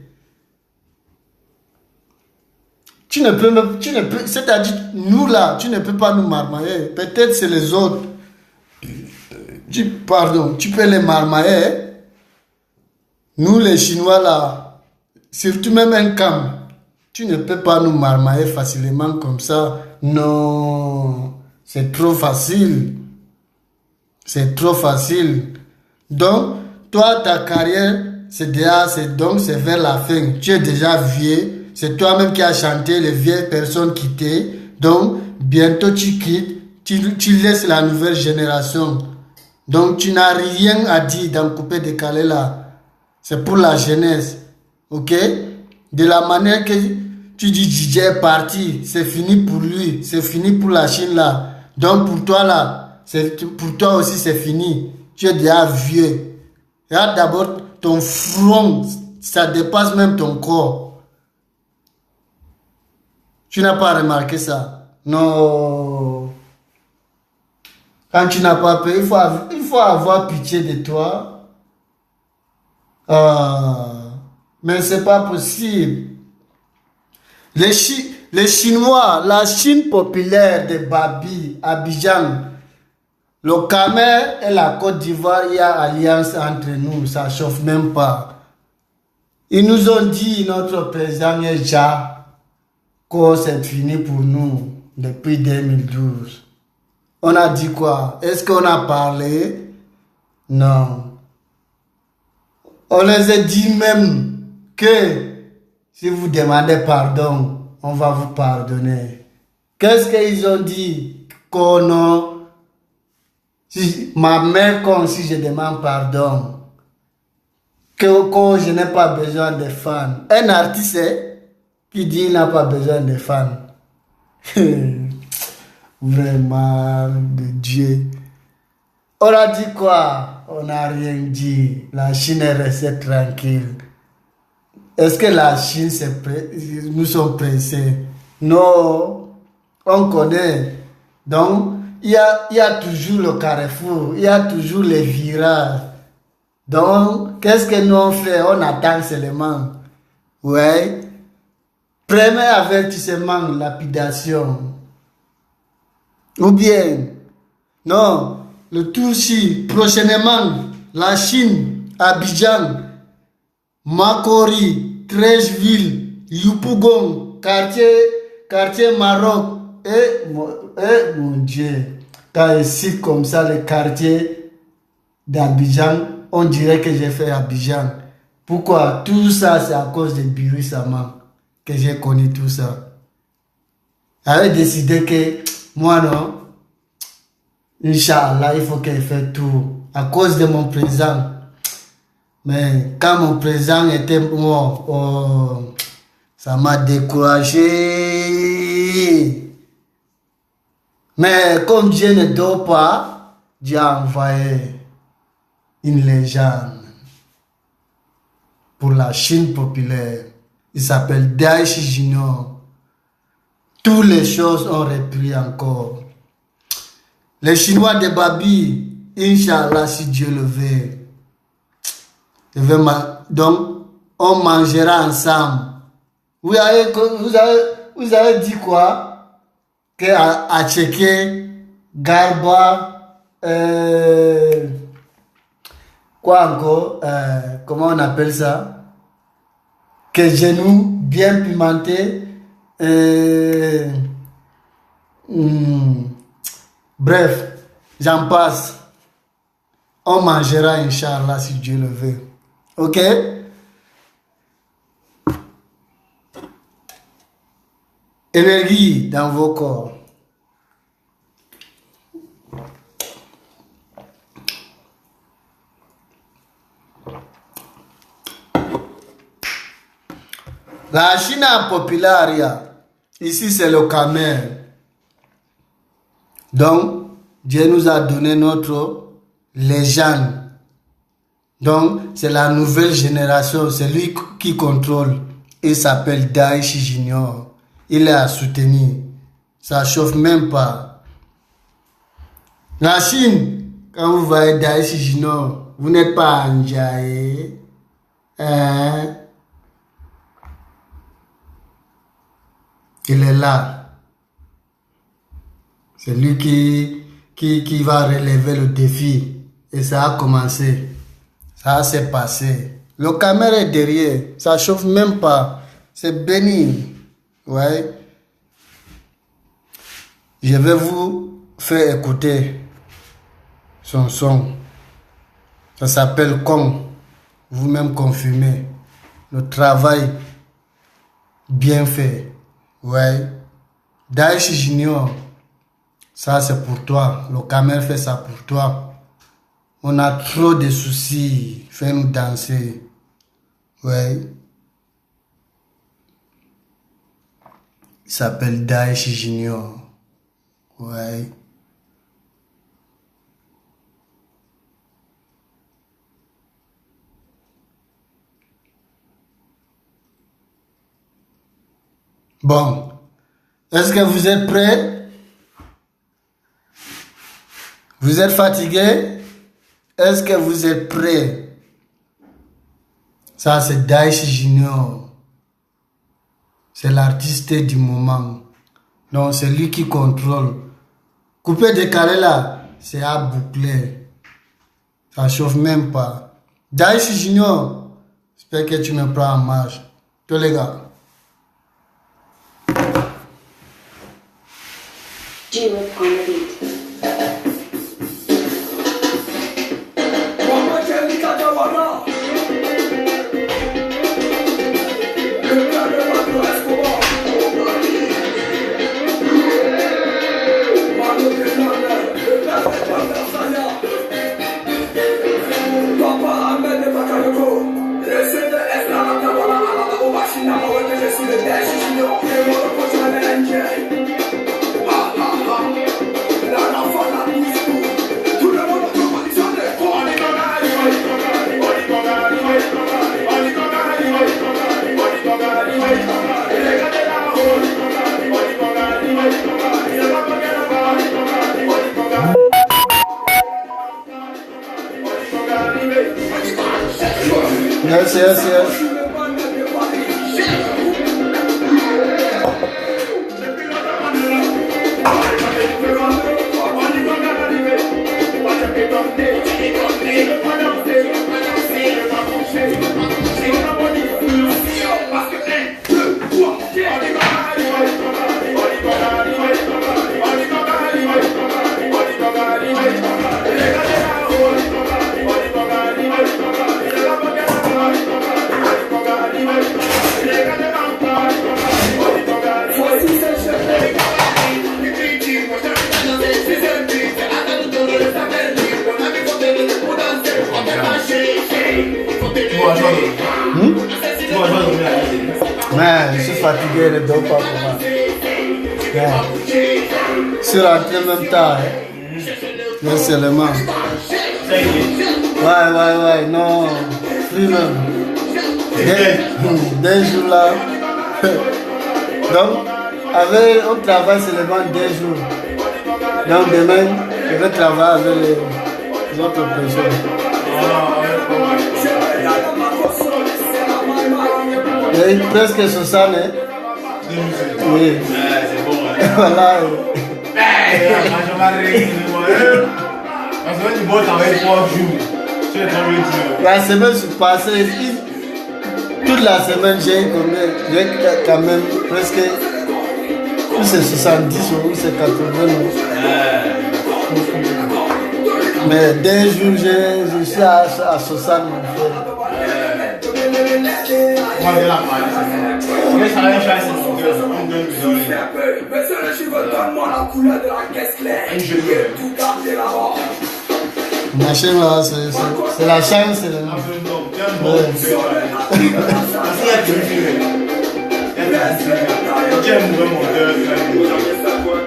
Tu ne peux, c'est-à-dire, nous là, tu ne peux pas nous marmailler. Peut-être c'est les autres. Pardon, tu peux les marmailler. Nous les Chinois là, surtout même un cam, tu ne peux pas nous marmailler facilement comme ça. Non, c'est trop facile. C'est trop facile. Donc, toi, ta carrière, c'est vers la fin. Tu es déjà vieux. C'est toi-même qui as chanté les vieilles personnes quittées. Donc, bientôt tu quittes. Tu laisses la nouvelle génération. Donc, tu n'as rien à dire dans le coupé décalé là. C'est pour la jeunesse. Ok? De la manière que tu dis DJ est parti. C'est fini pour lui. C'est fini pour la Chine là. Donc, pour toi là, pour toi aussi c'est fini. Tu es déjà vieux. Regarde d'abord ton front. Ça dépasse même ton corps. Tu n'as pas remarqué ça? Non. Quand tu n'as pas peur, il faut avoir pitié de toi. Mais c'est pas possible. Les Chinois, la Chine populaire de Babi, Abidjan, le Cameroun et la Côte d'Ivoire, il y a alliance entre nous, ça chauffe même pas. Ils nous ont dit, notre président Ngeja, que c'est fini pour nous depuis 2012. On a dit quoi? Est-ce qu'on a parlé? Non. On les a dit même que si vous demandez pardon, on va vous pardonner. Qu'est-ce qu'ils ont dit? Qu'on ma mère, comme si je demande pardon, que je n'ai pas besoin de fans. Un artiste qui dit qu'il n'a pas besoin de fans. Vraiment, de Dieu. On a dit quoi? On n'a rien dit. La Chine est restée tranquille. Est-ce que la Chine, nous sommes pressés? Non, on connaît. Donc, il y a toujours le carrefour, il y a toujours les virages. Donc, qu'est-ce que nous on fait? On attend seulement. Ouais. Premier avertissement, lapidation. Ou bien, non, le Touchi, prochainement, la Chine, Abidjan, Makori, Trècheville, Yopougon, quartier Maroc, mon Dieu, quand je cite comme ça les quartiers d'Abidjan, on dirait que j'ai fait Abidjan. Pourquoi? Tout ça, c'est à cause de Biru Sama que j'ai connu tout ça. J'avais décidé que moi, non, Inch'Allah, il faut que je fasse tout à cause de mon président. Mais quand mon président était mort, oh, ça m'a découragé. Mais comme Dieu ne dort pas, Dieu a envoyé une légende pour la Chine populaire. Il s'appelle Daichi Junior. Toutes les choses ont repris encore. Les Chinois de Babi, Inch'Allah, si Dieu le veut. Donc, on mangera ensemble. Vous avez dit quoi? que Acheke, Garba, quoi encore, comment on appelle ça? Que genou bien pimenté. Bref, j'en passe. On mangera, Inch'Allah, si Dieu le veut. Ok? Énergie dans vos corps. La China popularia. Ici, c'est le Camer. Donc, Dieu nous a donné notre légende. Donc, c'est la nouvelle génération. C'est lui qui contrôle. Il s'appelle Daesh Junior. Il est à soutenir. Ça chauffe même pas. La Chine, quand vous voyez Daesh Junior, vous n'êtes pas Anjaye. Hein? Il est là. C'est lui qui va relever le défi. Et ça a commencé. Ça s'est passé. Le caméra est derrière. Ça chauffe même pas. C'est béni. Ouais. Je vais vous faire écouter son son. Ça s'appelle Comme. Vous-même confirmez. Le travail bien fait. Ouais. Daesh Junior. Ça c'est pour toi. Le caméra fait ça pour toi. On a trop de soucis. Fais-nous danser. Ouais. Il s'appelle Daesh Junior. Ouais. Bon. Est-ce que vous êtes prêts? Vous êtes fatigués? Est-ce que vous êtes prêts? Ça, c'est Daesh Junior. C'est l'artiste du moment. Donc, c'est lui qui contrôle. Coupé décalé là, c'est à boucler. Ça chauffe même pas. Daesh Junior, j'espère que tu me prends en marche. Tous les gars. G-Whip on the beat. Yes, yes, yes. Mais je suis fatigué, ne dors pas comment. Je suis rentré en même temps. Mais seulement. Ouais, non. Plus même. Des jours là. Donc, on travaille seulement 2 jours. Donc demain, je vais travailler avec les autres personnes. Il y a presque 60, hein? Oui. C'est bon, hein? Voilà. Je m'arrête. Parce que tu bosses avec 3 jours. Tu es tombé dur. La semaine passée, toute la semaine, j'ai eu combien? J'ai quand même presque. Ou c'est 70 ou c'est 80 euros. Mais d'un jour, je suis à 60 000 francs. Moi, je la parle. Mais ça va être cher, c'est mon Dieu. On donne le dollar. Ma chaîne là, c'est la chance. C'est la...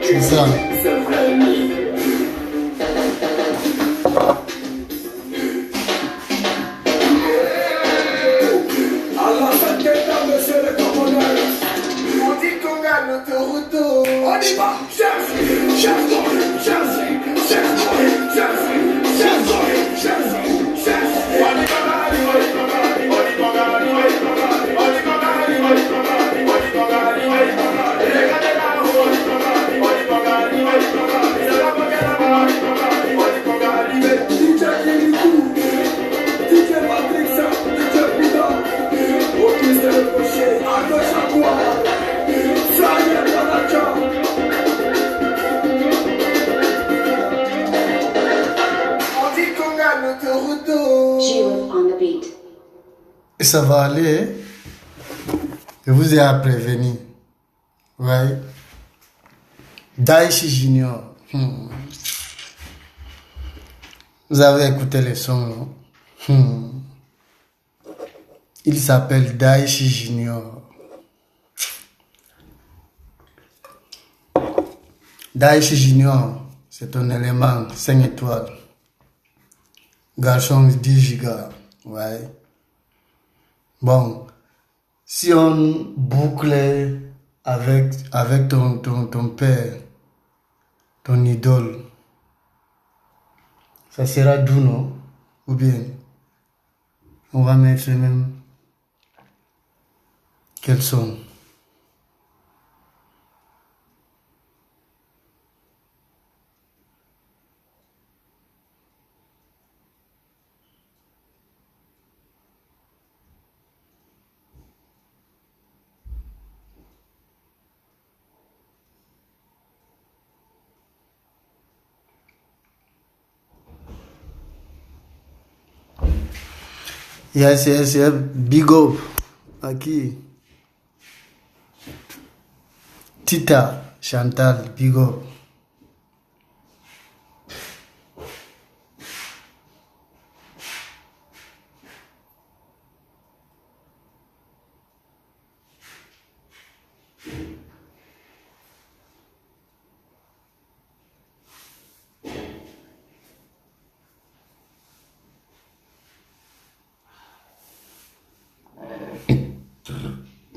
C'est ça. Et ça va aller. Je vous ai à prévenir. Ouais. Daichi Junior. Vous avez écouté les sons, non? Il s'appelle Daichi Junior. Daichi Junior, c'est un élément 5 étoiles. Garçon 10 gigas. Ouais. Bon, si on bouclait avec ton père, ton idole, ça sera doux, non? Ou bien, on va mettre même quel son? Yes, big up. À qui? Tita, Chantal, big up.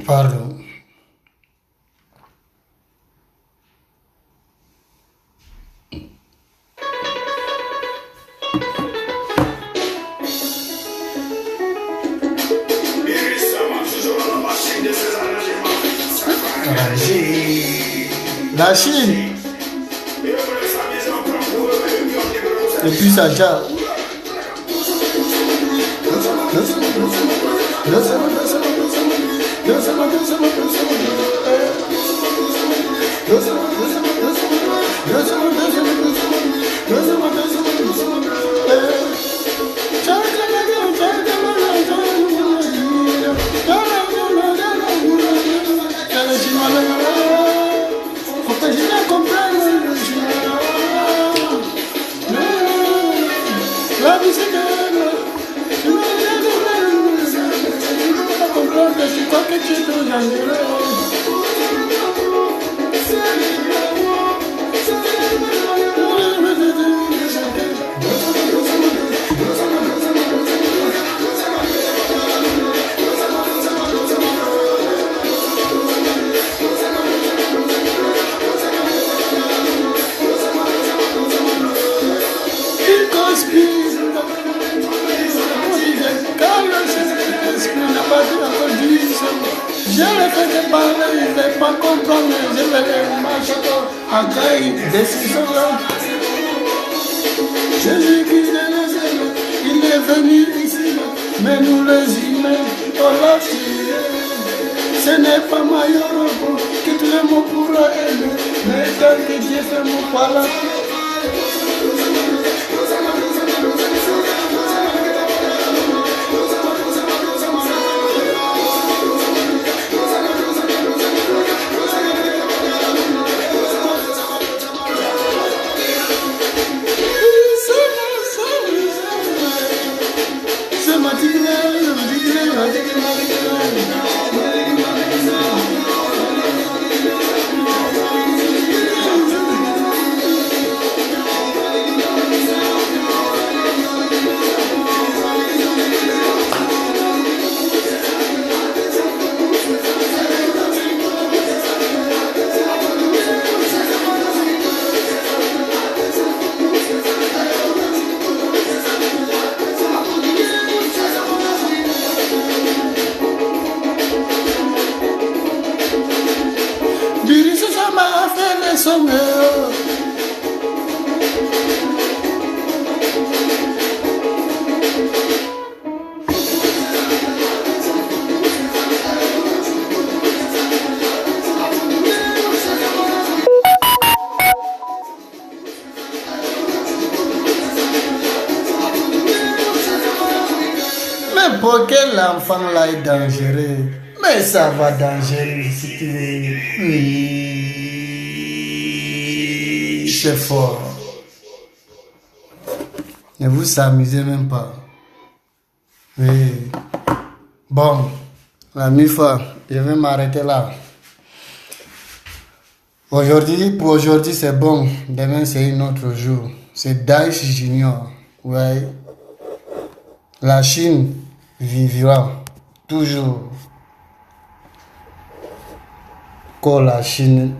Pardon. La Chine. Et puis ça déjà. Je le fais pas. Akai, décision là. Jésus-Christ de Nazareth, il est venu ici, mais nous les humains, on l'a tué. Ce n'est pas Mayorobo qui tout le monde pourra aimer, mais tant que Dieu fait mon parler. Pourquoi l'enfant là est dangereux? Mais ça va dangereux si tu es... Oui, c'est fort. Ne vous amusez même pas. Oui. Bon, la mi-fois, je vais m'arrêter là. Aujourd'hui, pour aujourd'hui, c'est bon. Demain, c'est un autre jour. C'est Daesh Junior. Ouais. La Chine vivra toujours. Quand la Chine,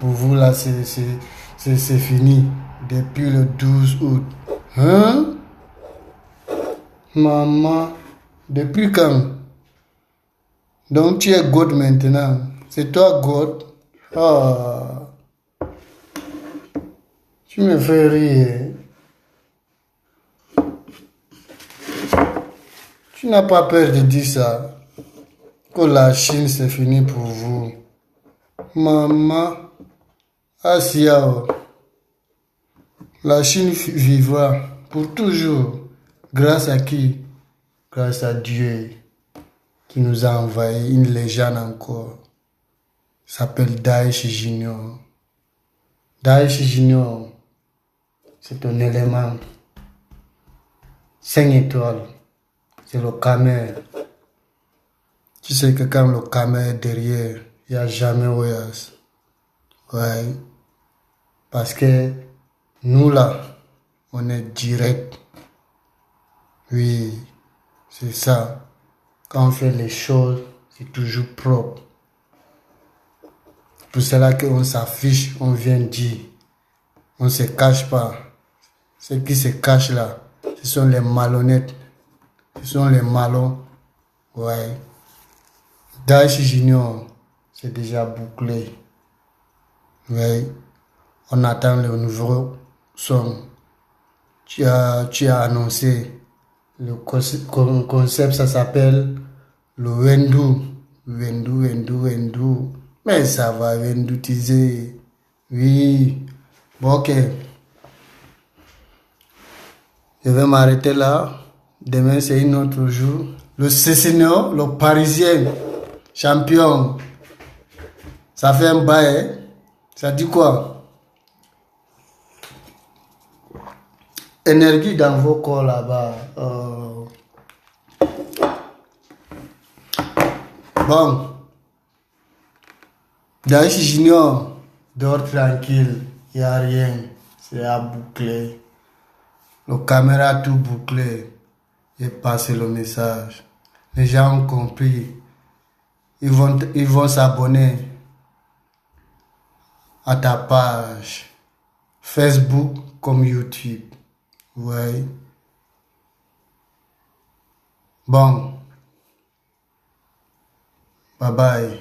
pour vous là, c'est fini. Depuis le 12 août. Hein? Maman, depuis quand? Donc tu es God maintenant. C'est toi God. Ah. Tu me fais rire. Tu n'as pas peur de dire ça. Que la Chine c'est fini pour vous. Maman, Asiao. La Chine vivra pour toujours. Grâce à qui? Grâce à Dieu qui nous a envoyé une légende encore. S'appelle Daesh Junior. Daesh Junior, c'est un élément 5 étoiles. C'est le Khmer. Tu sais que quand le Khmer est derrière, il n'y a jamais voyage. Ouais. Parce que nous là, on est direct. Oui, c'est ça. Quand on fait les choses, c'est toujours propre. Pour cela qu'on s'affiche, on vient dire. On ne se cache pas. Ceux qui se cachent là, ce sont les malhonnêtes. Ce sont les malins. Ouais. Daesh Junior, c'est déjà bouclé. Ouais. On attend le nouveau son. Tu as annoncé. Le concept, ça s'appelle le Wendu. Wendu. Mais ça va Wendutiser. Oui. Bon, ok. Je vais m'arrêter là. Demain, c'est un autre jour. Le Cécino, le Parisien, champion. Ça fait un bail, hein? Ça dit quoi? Énergie dans vos corps là-bas. Bon. Daesh Junior, dors tranquille. Il n'y a rien. C'est à boucler. Le caméra tout bouclé. Et passer le message. Les gens ont compris. Ils vont s'abonner à ta page Facebook comme YouTube. Ouais. Bon. Bye bye.